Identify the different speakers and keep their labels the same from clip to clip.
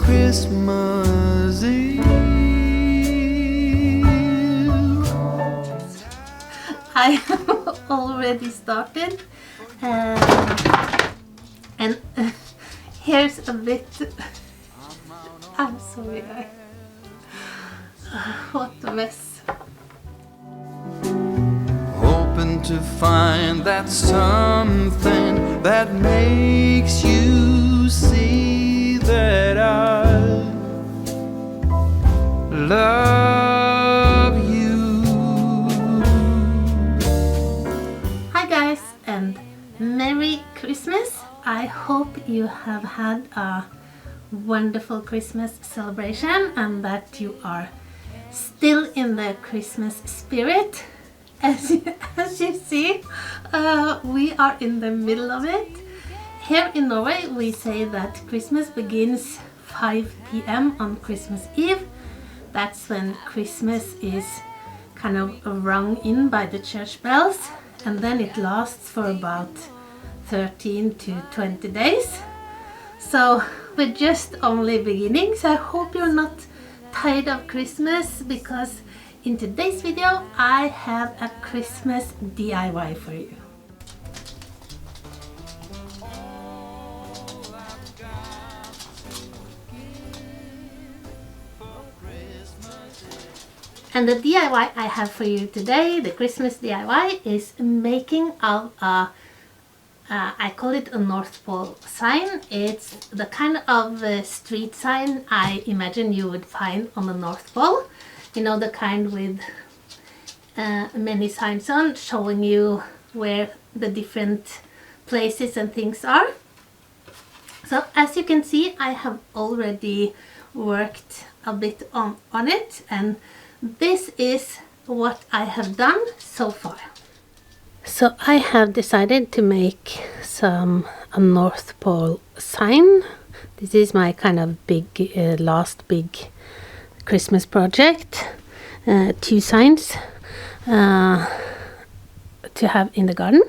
Speaker 1: Christmas Eve.
Speaker 2: I have already started, and here's a bit. I'm sorry, what a mess.
Speaker 1: Hoping to find that something that makes you see that I love you.
Speaker 2: Hi guys, and Merry Christmas. I hope you have had a wonderful Christmas celebration and that you are still in the Christmas spirit. As you see, we are in the middle of it. Here in Norway we say that Christmas begins 5 p.m. on Christmas Eve. That's when Christmas is kind of rung in by the church bells, and then it lasts for about 13 to 20 days. So we're just only beginning, so I hope you're not tired of Christmas, because in today's video I have a Christmas DIY for you. And the DIY I have for you today, the Christmas DIY, is making of a I call it a North Pole sign. It's the kind of street sign I imagine you would find on the North Pole. You know, the kind with many signs on, showing you where the different places and things are. So as you can see, I have already worked a bit on it, and this is what I have done so far. So I have decided to make a North Pole sign. This is my kind of last big Christmas project. 2 signs to have in the garden.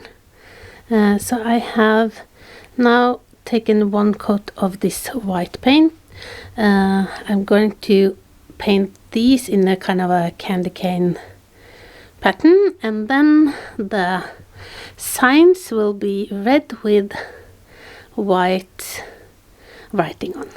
Speaker 2: So I have now taken 1 coat of this white paint. I'm going to paint these in a kind of a candy cane pattern, and then the signs will be red with white writing on.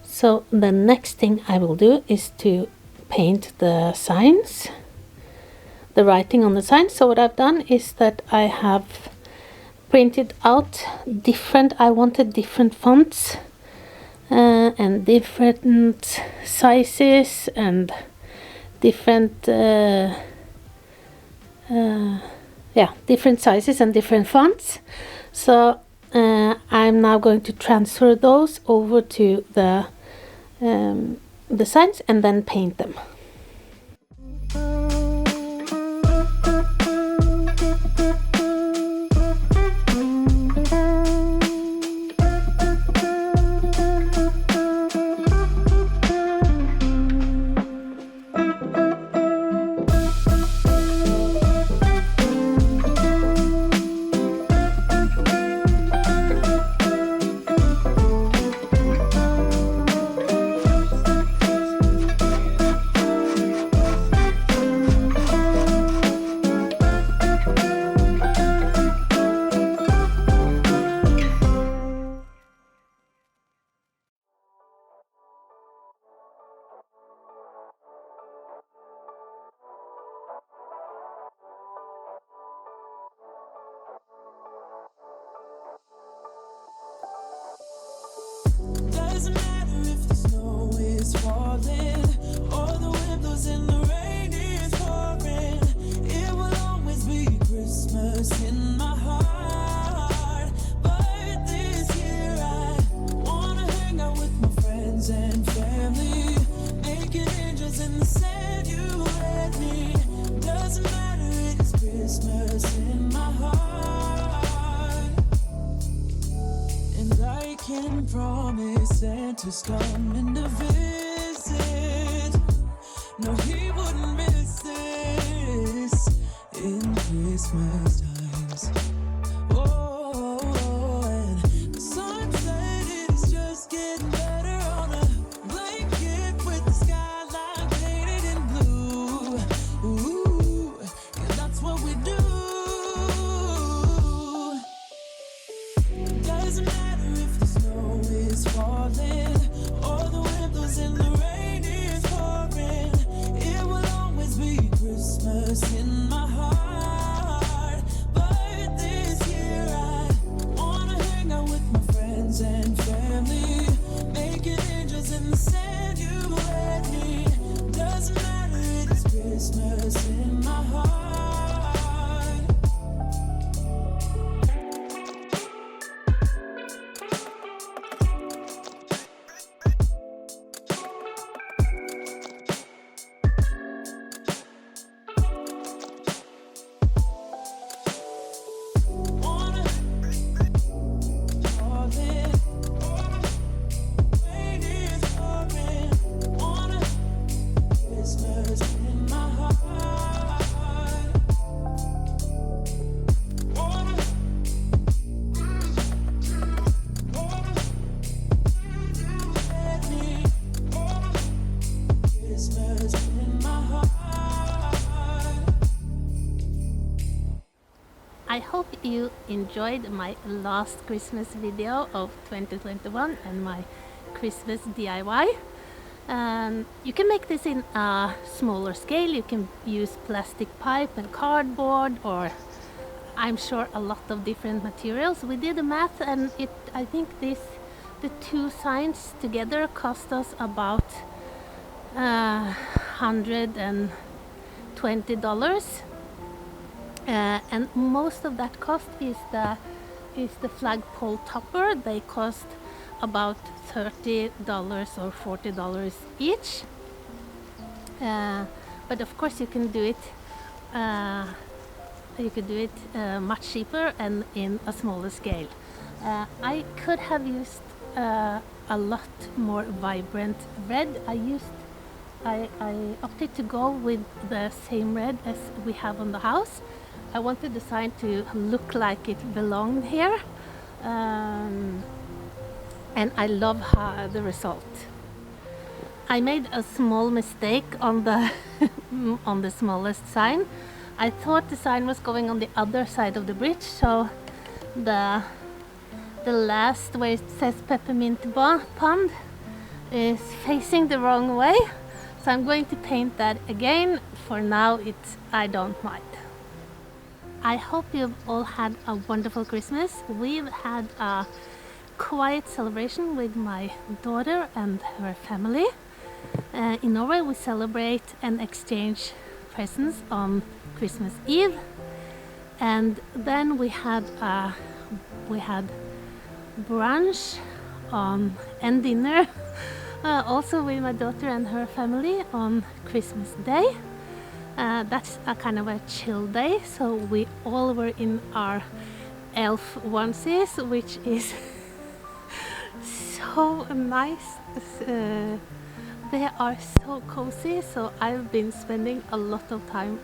Speaker 2: So the next thing I will do is to paint the signs, the writing on the signs. So what I've done is that I have printed out I wanted different fonts and different sizes and different different sizes and different fonts. So I'm now going to transfer those over to the signs and then paint them.
Speaker 3: Doesn't matter if the snow is falling or the wind blows and the rain is pouring. It will always be Christmas in my heart. But this year I wanna hang out with my friends and family, making angels in the sand, you and me. Doesn't matter, it's Christmas in my heart. And I can promise Santa's coming to visit. No, he wouldn't miss this in Christmas times. Oh, and the sunset is just getting better on a blanket with the skyline painted in blue. Ooh, and that's what we do. Doesn't matter if the snow is falling or the wind blows and the rain is pouring. It will always be Christmas in my heart. But this year I wanna hang out with my friends and family, making angels in the sand, you and me. Doesn't matter, it's Christmas in my heart.
Speaker 2: I hope you enjoyed my last Christmas video of 2021 and my Christmas DIY. You can make this in a smaller scale. You can use plastic pipe and cardboard, or I'm sure a lot of different materials. We did the math, and I think the two signs together cost us about $120. And most of that cost is the flagpole topper. They cost about $30 or $40 each. But of course you can do it much cheaper and in a smaller scale. I could have used a lot more vibrant red. I opted to go with the same red as we have on the house. I wanted the sign to look like it belonged here, and I love the result. I made a small mistake on the on the smallest sign. I thought the sign was going on the other side of the bridge, so the last where it says Peppermint Pond is facing the wrong way. So I'm going to paint that again. For now, I don't mind. I hope you've all had a wonderful Christmas. We've had a quiet celebration with my daughter and her family. In Norway, we celebrate and exchange presents on Christmas Eve, and then we had brunch and dinner also with my daughter and her family on Christmas Day. That's a kind of a chill day, so we all were in our elf onesies, which is so nice. They are so cozy, so I've been spending a lot of time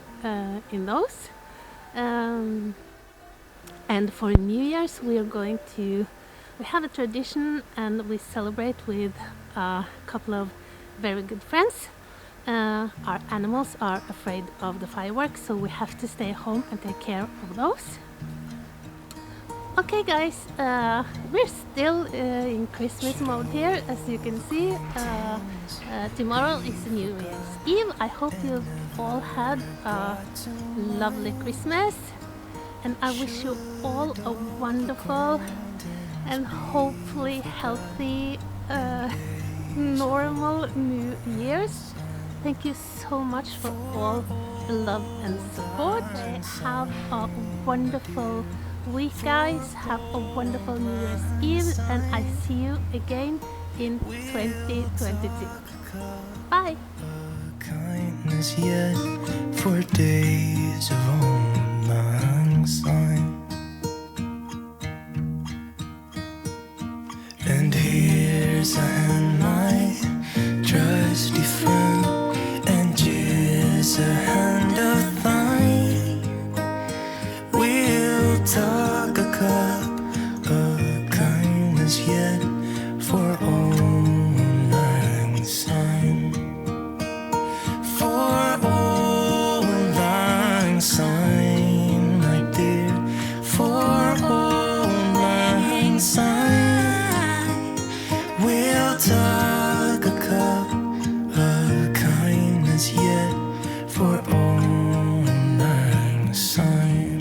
Speaker 2: in those. And for New Year's we have a tradition, and we celebrate with a couple of very good friends. Our animals are afraid of the fireworks, so we have to stay home and take care of those. Okay guys, we're still in Christmas mode here, as you can see. Tomorrow is New Year's Eve. I hope you've all had a lovely Christmas, and I wish you all a wonderful and hopefully healthy normal New Year's. Thank you so much for all the love and support. Have a wonderful week, guys. Have a wonderful New Year's Eve, and I see you again in 2022. Bye.
Speaker 3: Kindness yet for days of old lang syne. And here's a hand, my trusty friend, and here's a hand of thine. We'll talk a cup of kindness yet for old lang syne. For old lang syne, my dear, for old lang syne. We'll talk a cup of kindness yet for old lang syne.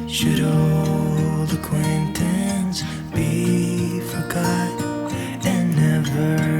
Speaker 3: Should old acquaintance be forgot and never